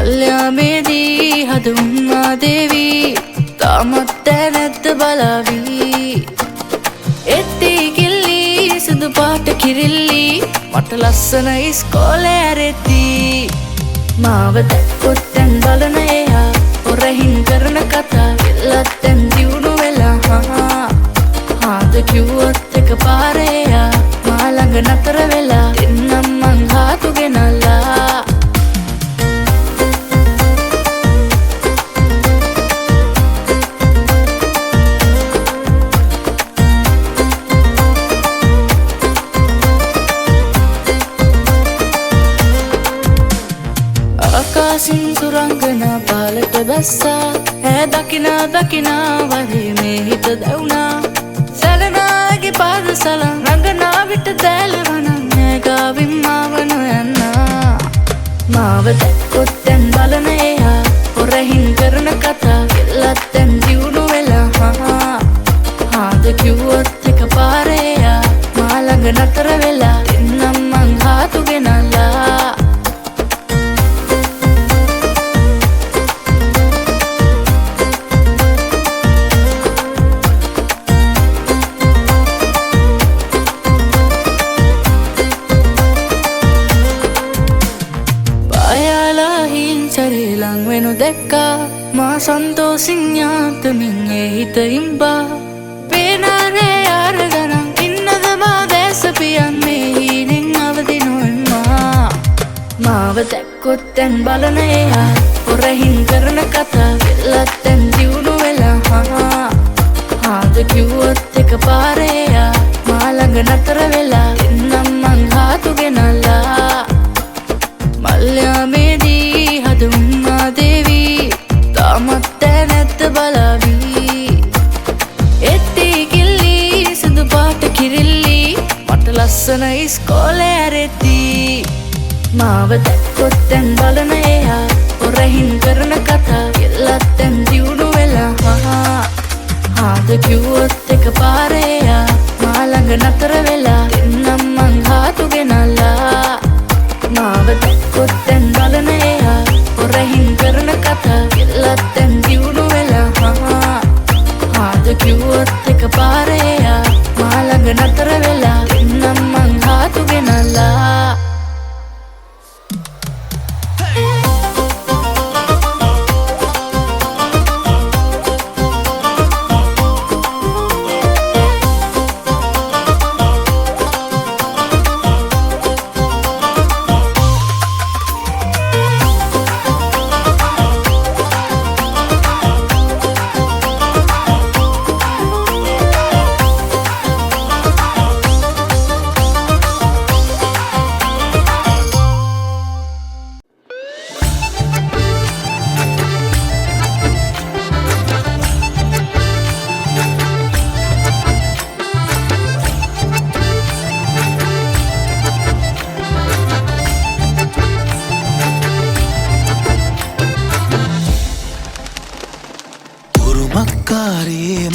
මල්යාමේදී හදුම්මා දේවී තාමත් නැද්ද බලාවී එත්ති කිල්ලි සුදු පාට කිරිල්ලි මට ලස්සන ඉස්කෝලේ ඇරෙද්දි මාව දැක්කොත් දැන් බලන එයා හොරහින් කරන කතා එල්ලත් දැන් දියුණු වෙලා හාද කිව්වොත් එක පාරේ එයා මා ළඟ නතර වෙලා එන්නම් මං හාතු ගෙනල්ලා ආකාසින් සුරංගනා පාලට බැස්සා ඈ දකිනා දකිනා වරේ මේ හිත දැවුනා සැලනාගේ පාද සලන් රංගනා විට දැලවනම් ඈ ගාවින් මාව නොයන්නා මාව දැක්කොත් දැන් බලන එයා හොරහින් කරන කතා එල්ලත් දැන් දියුණු වෙලා හාද කිව්වොත් එක පාරේ එයා මා ළඟ නතර වෙලා එන්නම් මං හාතු ගෙනල්ලා ලං වෙනු දැක්කා මා සන්තෝසින් යාතමින් ඒ හිත ඉම්බා පේනාරේ යාර ගණන් ඉන්නද මා දැසපියන් මේ හීනෙන් අවදි නොවෙම්මා මාව දැක්කොත් දැන් බලන එයා හොරහින් කරන කතා එල්ලත් දැන් දියුණු වෙලා හාද කිව්වොත් එක පාරේ එයා මා ළඟ නතර වෙලා එන්නම් මං හාතු ගෙනල්ලා මල්යාමේදී හදුම්මා දේවී තාමත් නැද්ද බලාවී එත්ති කිල්ලි සුදු පාට කිරිල්ලි මට ලස්සන ඉස්කෝලේ ඇරෙද්දි මාව දැක්කොත් දැන් බලන එයා හොරහින් කරන කතා එල්ලත් දැන් දියුණු වෙලා හාද කිව්වොත් එක පාරේ එයා මා ළඟ නතර වෙලා එන්නම් මං හාතු ගෙනල්ලා මාව දැක්කොත් දැන් බලන එයා හොරහින් කරන කතා එල්ලත් දැන් දියුණු වෙලා හාද කිව්වොත් එක පාරේ එයා මා ළඟ නතර වෙලා එන්නම් මං හාතු ගෙනල්ලා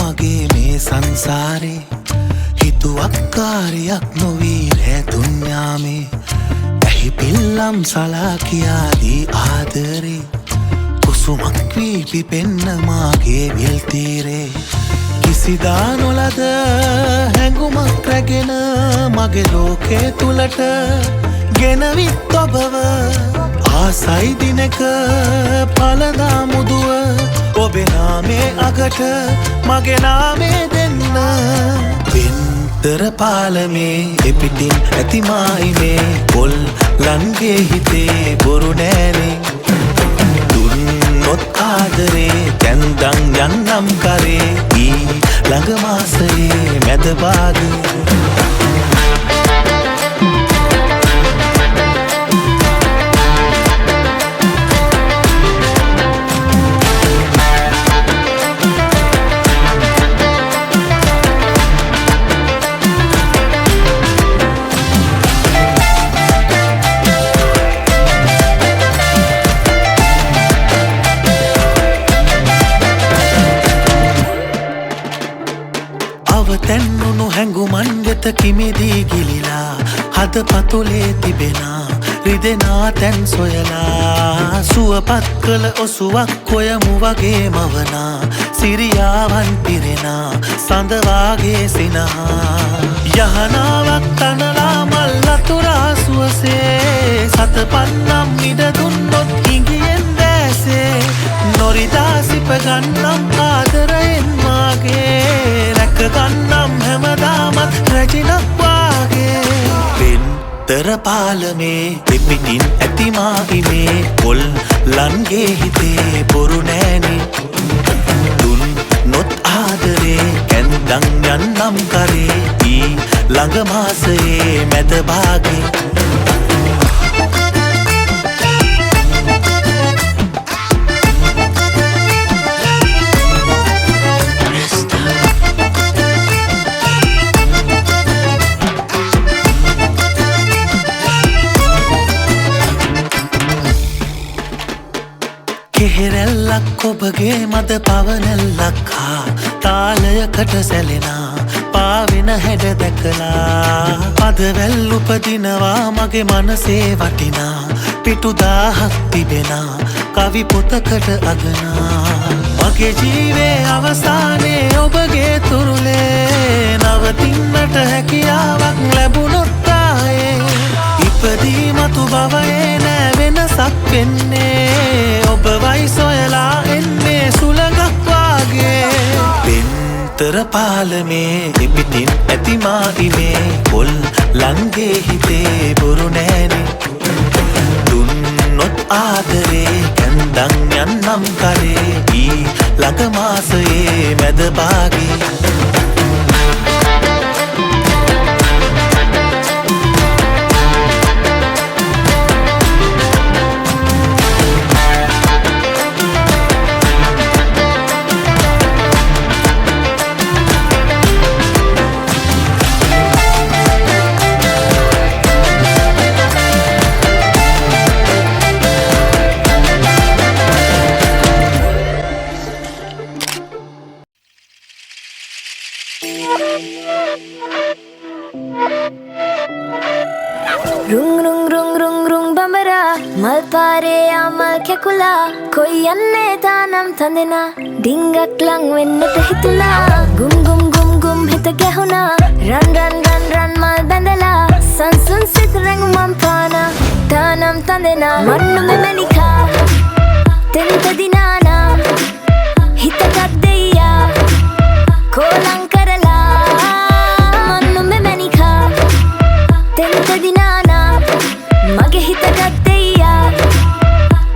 මගේ මේ සංසාරේ හිතුවක්කාරයක් නොවී රෑ දුන්යාමේ ඇහි පිල්ලම් සලා කියාදී ආදරේ කුසුමක් වී පිපෙන්න මාගේ විල් තීරේ කිසිදා නොලද හැඟුමක් රැගෙන මගේ ලෝකේ තුලට ගෙනවිත් ඔබව ආසයි දිනක පලදා මුදුව ඔබේ නාමේ අගට මගේ නාමේ දෙන්න වෙන්තර පාලමේ එපිටින් ඇති මායිමේ පොල් ලන්ගේ හිතේ බොරු නෑනේ දුන්නොත් ආදරේ දැන්දන් යන්නම් කරේ ඊ ළඟ මාසයේ මැද භාගේ තැන්නුණු හැඟුමන් වෙත කිමිදී ගිලිලා හද පතුලේ තිබෙනා රිදෙනා තැන් සොයලා සුවපත් කළ ඔසුවක් ඔයමු වගේ මවනා සිරියාවන් පිරෙනා සඳවාගේ සිනහා යහනාවක් තනලා මල් අතුරා සුවසේ සතපන්නම් ඉඩ දුන්නොත් ඉඟියෙන් දැසේ නොරිදා සිප ගන්නම් ආදරයෙන් මාගේ රැක ගන්නම් හැමදාමත් රැජිනක් වාගේ පෙන්තර පාලමේ පිපිටින් ඇතිමා ඉමේ පොල් ලන්ගේ හිතේ බොරු නෑනේ දුන් නොත් ආදරේ කැන්දන් යන්නම් කරේ ඊ ළඟ මාසයේ මැද භාගේ කෙහෙරැල්ලක් ඔබගේ මද පවනැල්ලක් හා තාලයකට සැලෙනා පාවෙන හැඩ දැකලා පදවැල් උපදිනවා මගේ මනසේ වටිනා පිටුදාහක් තිබෙනා කවි පොතකට අගනා මගේ ජීවේ අවසානයේ ඔබගේ තුරුලේ නවතින්නට හැකියාවක් ලැබුණොත් ආයේ ඉපදී මතු භවයේ නෑ වෙනසක් වෙන්නේ ඔබවයි සොයලා එන්නේ සුළඟක් වාගේ පෙන්තර පාලමේ ඉපිටින් ඇතිමා ඉමේ පොල් ලන්ගේ හිතේ බොරු නෑනේ දුන්නොත් ආදරේ කැන්දන් යන්නම් කරේ ඊ ළඟ මාසයේ මැද භාගේ Rung rung rung rung rung bambara malpare amal kekula koi yanne tanam tandena dingak lang wennata hituna gum gum gum gum hita gehuna ran ran ran ran mal bandala sansun sit rang mampana tanam tandena mannu me manika tenta dinana hita kaddeya kolang karala mannu me manika tenta dinana mage hita gaddeya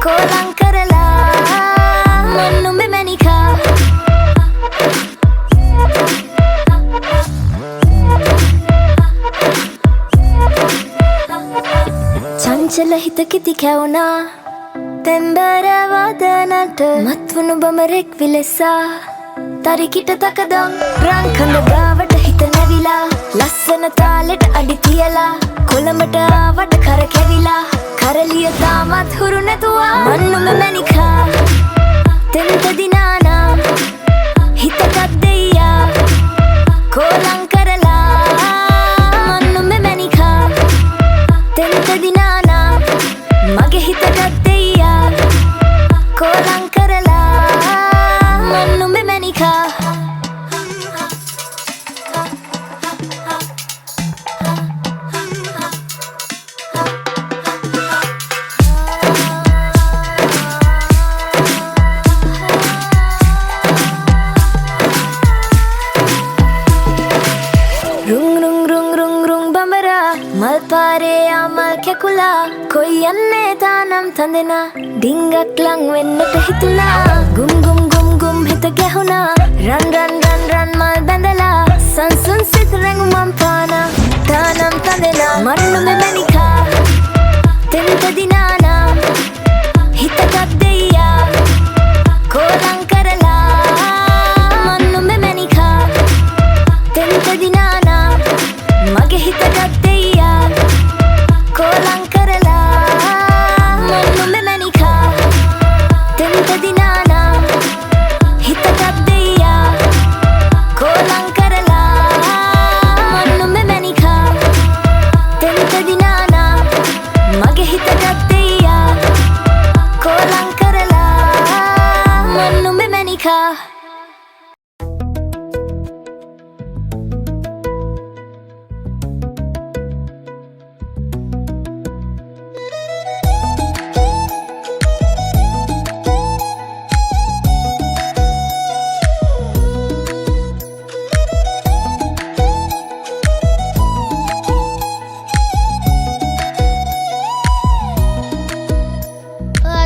kolang karala mannu me manika chanchala hita kiti kauna tembara wadanata matwunu bamarek vilesa tarikita takadam rankanda gawata hita navila lassana taaleta adi tiyala කොළඹට ආවට කර කැවිලා කරලිය තාමත් හුරු නැතුවා මන්නුම මැනිකා තෙන්ත දිනානා හිතකත් දෙයියා කෝලං කරලා මන්නුම මැනිකා තෙන්ත දිනානා මගේ හිතකත් දෙයියා කෝලං කරලා මන්නුම මැනිකා malpare amal kekula koi yanne tanam tandena dingak lang wennata hituna gum gum gum gum hita gehuna ran ran ran ran mal bandala sansun sit rang mampana tanam tandena mannu me manika tenta dinana hita kaddeya kolang karala mannu me manika tenta dinana mage hita kaddeya kolang karala mannu me manika tenta dinana hita kaddeya kolang karala mannu me manika tenta dinana mage hita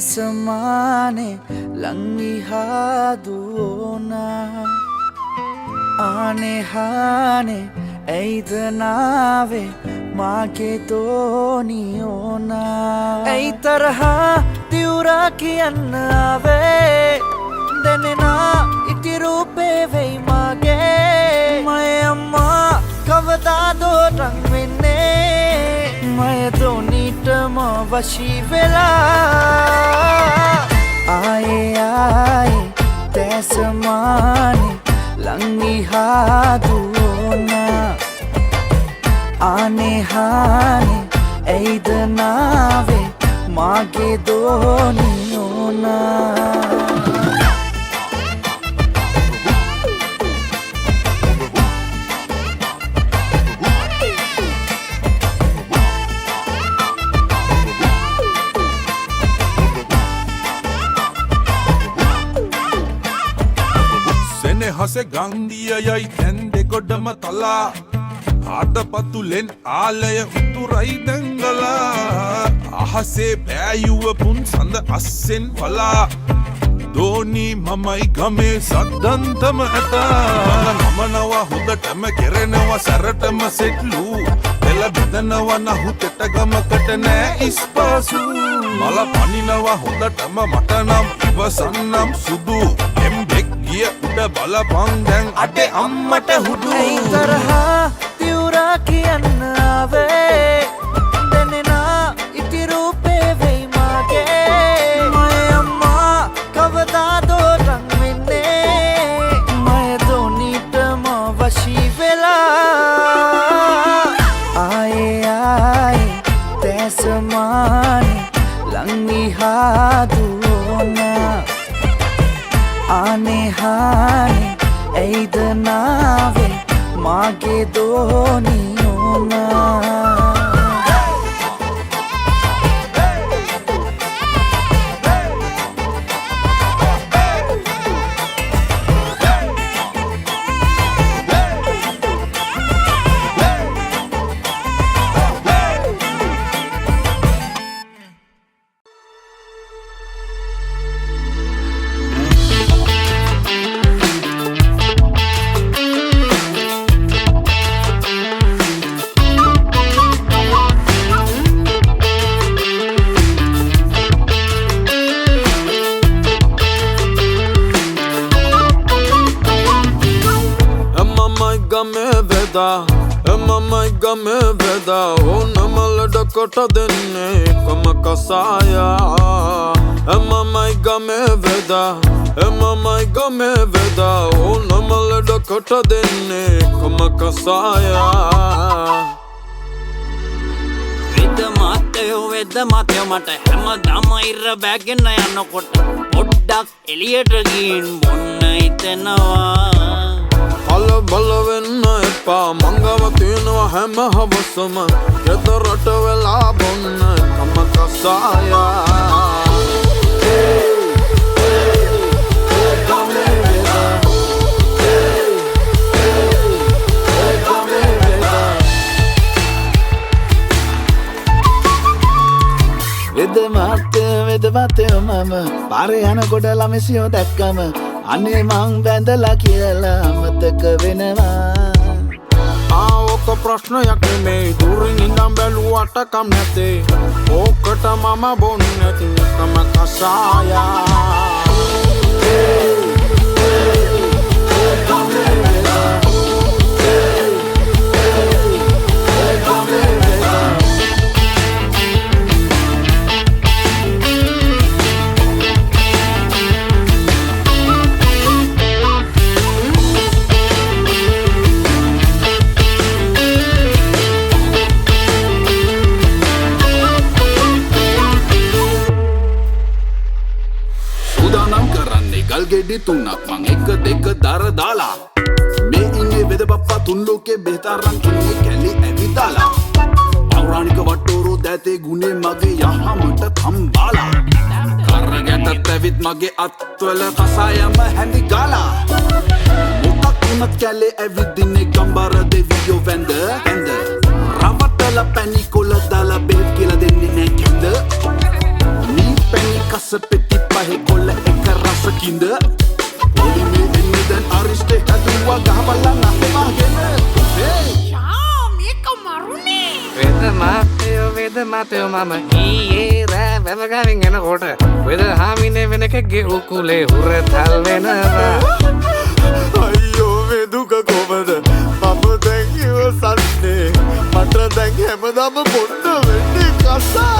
තැසමානේ ලංවිහාදුවනා ආනේ හානේ ඇයිද නාවේ මාගේ තෝනියෝනා ඇයි තරහා තිවුරා කියන්න ආවේ දැනෙනා ඉති රූපේ වෙයි මාගේ මය අම්මා කවදාදෝ රං වෙන්නේ මය තෝනිටම වශී වෙලා ආයේ ආයේ තැසමානේ ලංවිහාදුවනා ආනේ හානේ ඇයිද නාවේ මාගේ දෝනියෝනා හසේ ගන්දියයයි තැන්දෙ ගොඩම තලා ආතපතුලෙන් ආලය උතුරයි දැංගලා අහසේ පෑයුවපුන් සඳ අස්සෙන් පලා දෝනී මමයි ගමේ සද්දන්තම ඇත නමනව හොඳටම කෙරෙනව සැරටම සෙට්ලු පෙළ බෙදනව නහුතෙට ගමකට නෑ ඉස්පාසු මල පනිනව හොඳටම මටනම් ඉවසන්නම් සුදු එම්බෙක් ගිය උඩ බලපන් දැන් අඩේ අම්මට හුදු ඇයි තරහා තිවුරා කියන්න ආවේ දැනෙනා ඉති රූපේ වෙයි මාගේ මය අම්මා කවදාදෝ රං වෙන්නේ මය දෝනිටම වශී වෙලා ආයේ ආයේ තැසමානේ ලංවිහාදුවනා ආනේ හානේ ඇයිද නාවේ මාගේ දෝනියෝනා කොට දෙන්නේ කම කසායා එමමයි ගමේ වෙදා එමමයි ගමේ වෙදා ඕනමලඩ කොට දෙන්නේ කම කසායා වෙද මාතයෝ මට හැමදාම ඉර බැගෙන යනකොට පොඩ්ඩක් එළියට ගින් බොන්න හිතෙනවා කලබල වෙන්න එපා මංගව තියෙනවා හැම හවසම ගෙදරට වෙලා බොන්න කම කසායා වෙද මාතේ මම පාරේ යනකොට ළමසියෝ දැක්කම අනේ මං බැඳලා කියලා අමතක වෙනවා ඕක ප්‍රශ්නයක් නෙමේ දුරින් ඉඳන් බැලුවට කම් නැතේ ඕකට මම බොන්නේ නැති කම කසායා ගෙඩි තුනක් මං එක දෙක දර දාලා මේ ඉන්නේ වෙද බප්පා තුන් ලෝකේ බෙහෙතරන් කින්නේ කැලි ඇවිදාලා පෞරාණික වට්ටෝරෝ දැතේ ගුණේ මගේ යහමට කම්බාලා කරගැටත් ඇවිත් මගේ අත්වල කසායම හැඳි ගාලා මොකක් වුණත් කැලේ ඇවිදින්නේ ගම්බර දෙවියෝ වැඳ රවට්ටල පැණි කොළ දාලා බෙහෙත් කියලා දෙන්නේ නෑ කැඳ මී පැණි කස රස පෙති පහේ කොල්ල එක රසකින්ද පොලිමේ එන්නේ දැන් අරිස්ටේ හැදුවා ගහපල්ලා නැහෙවාගෙන වේද මාතයෝ මම ඊයේ රෑ වැවගමින් එනකොට වෙද හාමිනේ වෙනකගේ උකුලේ හුරතල් වෙනවා අයියෝ මේ දුක කොහමද මම දැන් ඉවසන්නේ මට දැන් හැමදාම බොන්න වෙන්නේ කසා